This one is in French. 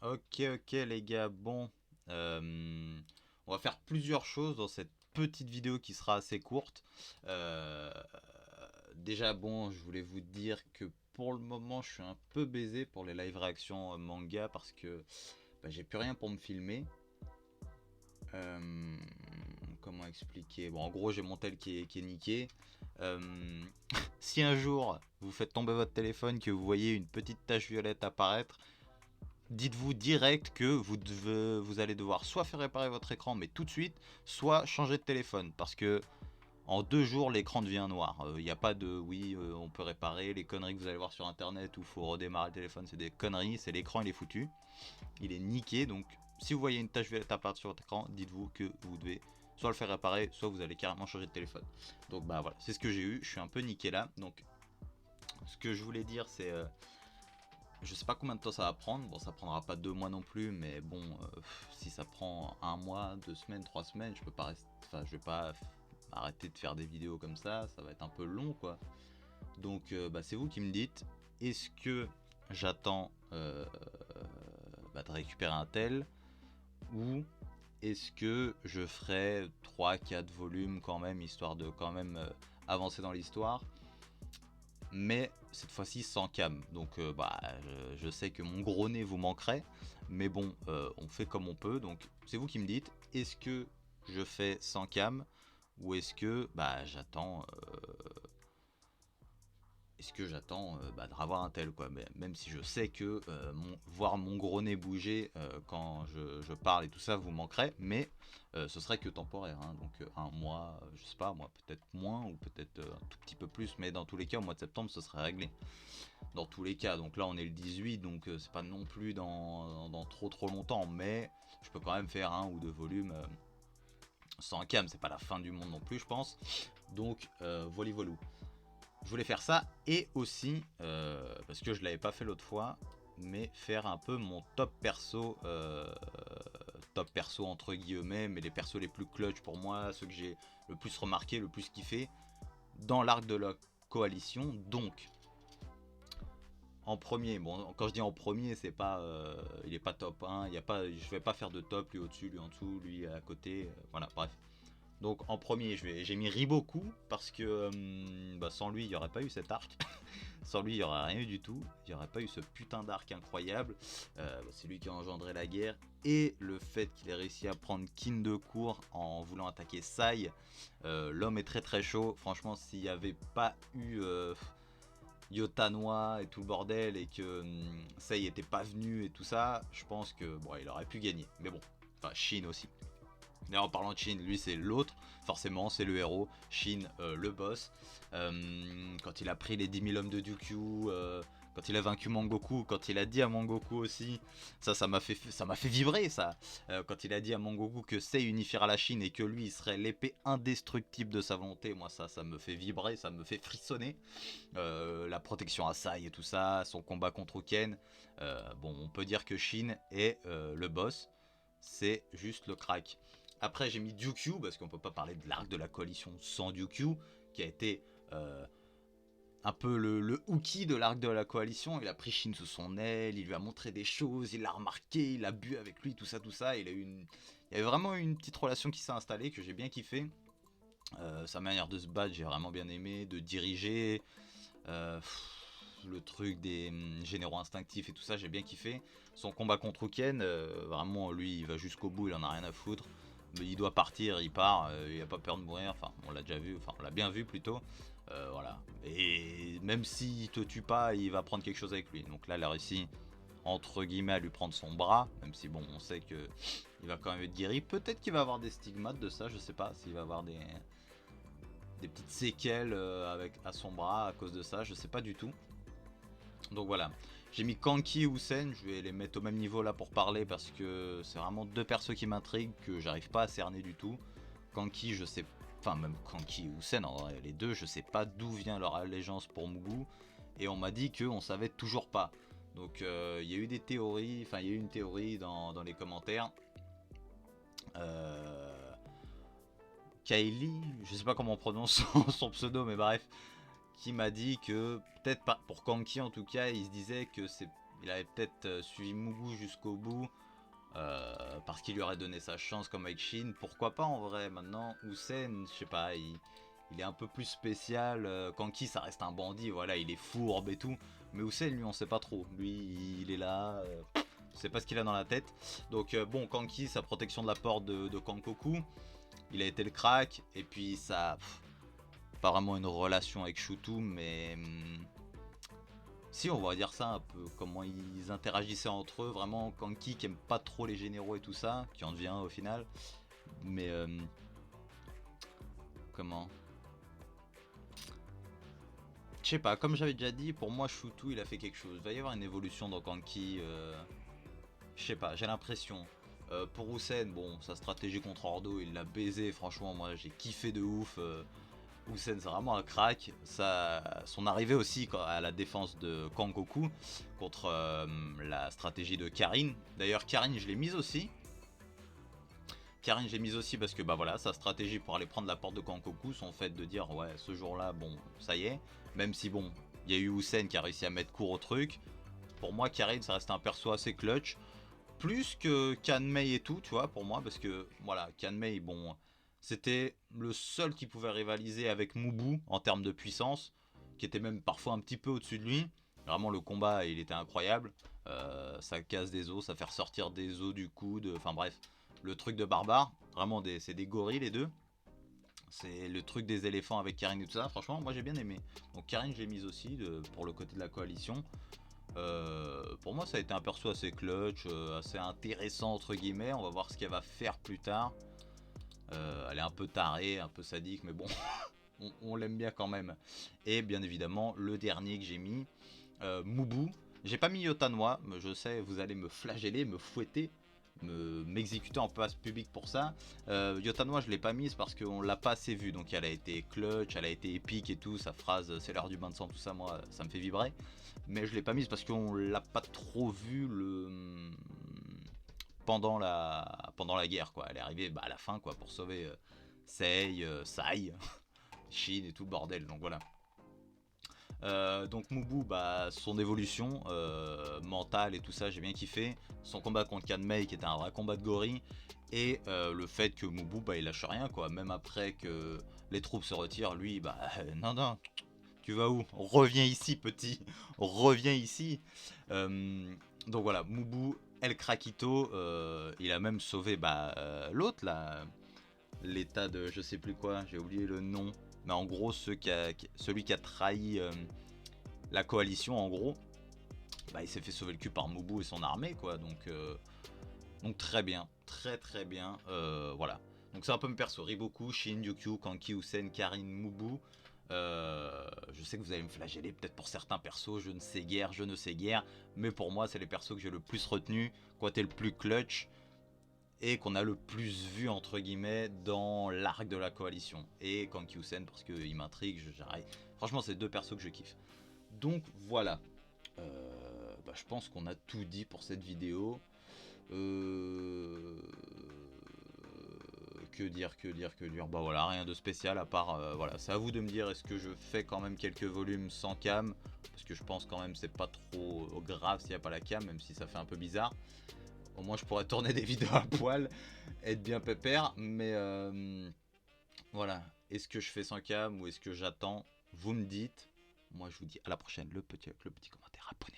Ok les gars, bon, euh, on va faire plusieurs choses dans cette petite vidéo qui sera assez courte. Euh, Déjà bon, je voulais vous dire que pour le moment je suis un peu baisé pour les live réactions manga parce que j'ai plus rien pour me filmer. Euh, Comment expliquer? Bon, en gros j'ai mon tel qui est niqué. Euh, Si un jour vous faites tomber votre téléphone, que vous voyez une petite tache violette apparaître, dites-vous direct que vous allez devoir soit faire réparer votre écran, mais tout de suite, soit changer de téléphone. Parce que en 2 jours, l'écran devient noir. Il n'y a pas de oui, on peut réparer. Les conneries que vous allez voir sur internet où il faut redémarrer le téléphone, c'est des conneries. C'est l'écran, il est foutu. Il est niqué. Donc, si vous voyez une tache violette apparaître sur votre écran, dites-vous que vous devez soit le faire réparer, soit vous allez carrément changer de téléphone. Donc, bah voilà, c'est ce que j'ai eu. Je suis un peu niqué là. Donc, ce que je voulais dire, c'est. Je sais pas combien de temps ça va prendre. Bon, ça prendra pas 2 mois non plus, mais bon, si ça prend 1 mois, 2 semaines, 3 semaines, je peux pas rester. Enfin, je vais pas arrêter de faire des vidéos comme ça va être un peu long quoi. Donc, c'est vous qui me dites. Est-ce que j'attends de récupérer un tel, ou est-ce que je ferai 3 4 volumes quand même, histoire de quand même avancer dans l'histoire, mais cette fois-ci sans cam. Donc je sais que mon gros nez vous manquerait, mais bon, on fait comme on peut. Donc c'est vous qui me dites, est-ce que je fais sans cam, ou est-ce que j'attends de revoir un tel quoi. Mais même si je sais que voir mon gros nez bouger quand je parle et tout ça vous manquerait, mais ce serait que temporaire, hein. Donc 1 mois, je sais pas moi, peut-être moins ou peut-être un tout petit peu plus, mais dans tous les cas au mois de septembre ce serait réglé. Dans tous les cas, donc là on est le 18, donc c'est pas non plus dans trop longtemps, mais je peux quand même faire 1 ou 2 volumes sans cam, c'est pas la fin du monde non plus je pense. Donc voilà. Je voulais faire ça, et aussi, parce que je l'avais pas fait l'autre fois, mais faire un peu mon top perso entre guillemets, mais les persos les plus clutch pour moi, ceux que j'ai le plus remarqué, le plus kiffé dans l'arc de la coalition. Donc, en premier, bon, quand je dis en premier, c'est pas, il est pas top 1, il y a pas, je vais pas faire de top, lui au-dessus, lui en dessous, lui à côté, voilà, bref. Donc en premier, j'ai mis Riboku parce que sans lui, il n'y aurait pas eu cet arc. Sans lui, il n'y aurait rien eu du tout. Il n'y aurait pas eu ce putain d'arc incroyable. C'est lui qui a engendré la guerre. Et le fait qu'il ait réussi à prendre Kin de court en voulant attaquer Sai, l'homme est très très chaud. Franchement, s'il n'y avait pas eu Yotanoa et tout le bordel, et que Sai était pas venu et tout ça, je pense que bon, il aurait pu gagner. Mais bon, enfin Shin aussi. D'ailleurs, en parlant de Shin, lui c'est l'autre, forcément c'est le héros. Shin, le boss. Quand il a pris les 10 000 hommes de Ryukyu, quand il a vaincu Mangoku, quand il a dit à Mangoku aussi, ça m'a fait vibrer ça. Quand il a dit à Mangoku que Sei unifiera la Chine et que lui il serait l'épée indestructible de sa volonté, moi ça me fait vibrer, ça me fait frissonner. La protection à Sai et tout ça, son combat contre Ken. Bon, on peut dire que Shin est le boss, c'est juste le crack. Après j'ai mis Ryukyu parce qu'on peut pas parler de l'arc de la coalition sans Ryukyu, qui a été un peu le Uki de l'arc de la coalition. Il a pris Shin sous son aile, il lui a montré des choses, il l'a remarqué, il a bu avec lui, tout ça. Il y avait vraiment une petite relation qui s'est installée que j'ai bien kiffé. Sa manière de se battre, j'ai vraiment bien aimé, de diriger. Le truc des généraux instinctifs et tout ça, j'ai bien kiffé. Son combat contre Ken, vraiment lui il va jusqu'au bout, il en a rien à foutre. Mais il doit partir, il part, il a pas peur de mourir, enfin on l'a déjà vu, enfin on l'a bien vu plutôt. Voilà. Et même s'il te tue pas, il va prendre quelque chose avec lui. Donc là il a réussi entre guillemets à lui prendre son bras, même si bon on sait que il va quand même être guéri. Peut-être qu'il va avoir des stigmates de ça, je sais pas, s'il va avoir des petites séquelles à son bras à cause de ça, je sais pas du tout. Donc voilà, j'ai mis Kanki et Hussein, je vais les mettre au même niveau là pour parler parce que c'est vraiment 2 persos qui m'intriguent, que j'arrive pas à cerner du tout. Kanki, je sais, enfin même Kanki et Hussein, en vrai, les deux, je sais pas d'où vient leur allégeance pour Mugu, et on m'a dit qu'on savait toujours pas. Donc il y a eu des théories, enfin il y a eu une théorie dans les commentaires. Kylie, je sais pas comment on prononce son pseudo, mais bref, qui m'a dit que, peut-être pas, pour Kanki en tout cas, il se disait que il avait peut-être suivi Mugu jusqu'au bout, parce qu'il lui aurait donné sa chance comme avec Shin. Pourquoi pas en vrai, maintenant, Hussein, je sais pas, il est un peu plus spécial. Kanki, ça reste un bandit, voilà, il est fourbe et tout. Mais Hussein, lui, on sait pas trop. Lui, il est là, on sait pas ce qu'il a dans la tête. Donc, bon, Kanki, sa protection de la porte de Kankoku, il a été le crack. Et puis, ça. Pas vraiment une relation avec Shutu, mais. Si, on va dire ça un peu, comment ils interagissaient entre eux. Vraiment, Kanki qui aime pas trop les généraux et tout ça, qui en devient un au final. Mais. Comment. Je sais pas, comme j'avais déjà dit, pour moi, Shutu il a fait quelque chose. Il va y avoir une évolution dans Kanki. Je sais pas, j'ai l'impression. Pour Hussein, bon, sa stratégie contre Ordo, il l'a baisé. Franchement, moi j'ai kiffé de ouf. Hussein, c'est vraiment un crack. Son arrivée aussi à la défense de Kangoku contre la stratégie de Karin. D'ailleurs, Karin, je l'ai mise aussi. Karin, j'ai mise aussi parce que bah voilà, sa stratégie pour aller prendre la porte de Kangoku, son fait de dire ouais, ce jour-là, bon, ça y est. Même si bon, il y a eu Hussein qui a réussi à mettre court au truc. Pour moi, Karin, ça reste un perso assez clutch. Plus que Kanmei et tout, tu vois, pour moi, parce que voilà, Kanmei, bon, c'était le seul qui pouvait rivaliser avec Mubu en termes de puissance, qui était même parfois un petit peu au-dessus de lui. Vraiment, le combat, il était incroyable. Ça casse des os, ça fait ressortir des os du coude, enfin bref, le truc de barbare. Vraiment, c'est des gorilles les deux. C'est le truc des éléphants avec Karin et tout ça. Franchement, moi j'ai bien aimé. Donc Karin, j'ai mise aussi pour le côté de la coalition. Pour moi, ça a été un perso assez clutch, assez intéressant entre guillemets. On va voir ce qu'elle va faire plus tard. Elle est un peu tarée, un peu sadique, mais bon, on l'aime bien quand même. Et bien évidemment, le dernier que j'ai mis, Mubu. J'ai pas mis Yotanoi, mais je sais, vous allez me flageller, me fouetter, m'exécuter en place publique pour ça. Yotanoi, je l'ai pas mise parce qu'on l'a pas assez vue. Donc elle a été clutch, elle a été épique et tout. Sa phrase, c'est l'heure du bain de sang, tout ça, moi, ça me fait vibrer. Mais je l'ai pas mise parce qu'on l'a pas trop vue pendant la guerre, quoi. Elle est arrivée à la fin, quoi, pour sauver Sei, Sai, Shin et tout le bordel. Donc voilà. Donc Mubu, bah, son évolution mentale et tout ça, j'ai bien kiffé. Son combat contre Kanmei qui était un vrai combat de gorille. Et le fait que Mubu, bah, il lâche rien, quoi. Même après que les troupes se retirent, lui, bah, non, non, tu vas où? Reviens ici, petit. Reviens ici. Donc voilà, Mubu, El Krakito, il a même sauvé l'autre, là. L'état de je sais plus quoi, j'ai oublié le nom. Mais en gros, celui qui a trahi la coalition, en gros, bah, il s'est fait sauver le cul par Mubu et son armée, quoi. Donc très bien, très très bien. Voilà. Donc c'est un peu mes perso. Riboku, Shin, Ryukyu, Kanki, Hussein, Karin, Mubu. Je sais que vous allez me flageller peut-être pour certains persos, je ne sais guère, je ne sais guère. Mais pour moi, c'est les persos que j'ai le plus retenu, quoi, t'es le plus clutch. Et qu'on a le plus vu entre guillemets dans l'arc de la coalition. Et Kanki Hussein parce qu'il m'intrigue, j'arrête. Franchement, c'est deux persos que je kiffe. Donc voilà. Je pense qu'on a tout dit pour cette vidéo. Que dire. Bah voilà, rien de spécial à part voilà, c'est à vous de me dire est-ce que je fais quand même quelques volumes sans cam parce que je pense quand même c'est pas trop grave s'il n'y a pas la cam, même si ça fait un peu bizarre. Au moins je pourrais tourner des vidéos à poil, être bien pépère, mais voilà. Est-ce que je fais sans cam ou est-ce que j'attends? Vous me dites. Moi je vous dis à la prochaine, le petit commentaire, abonnez-vous.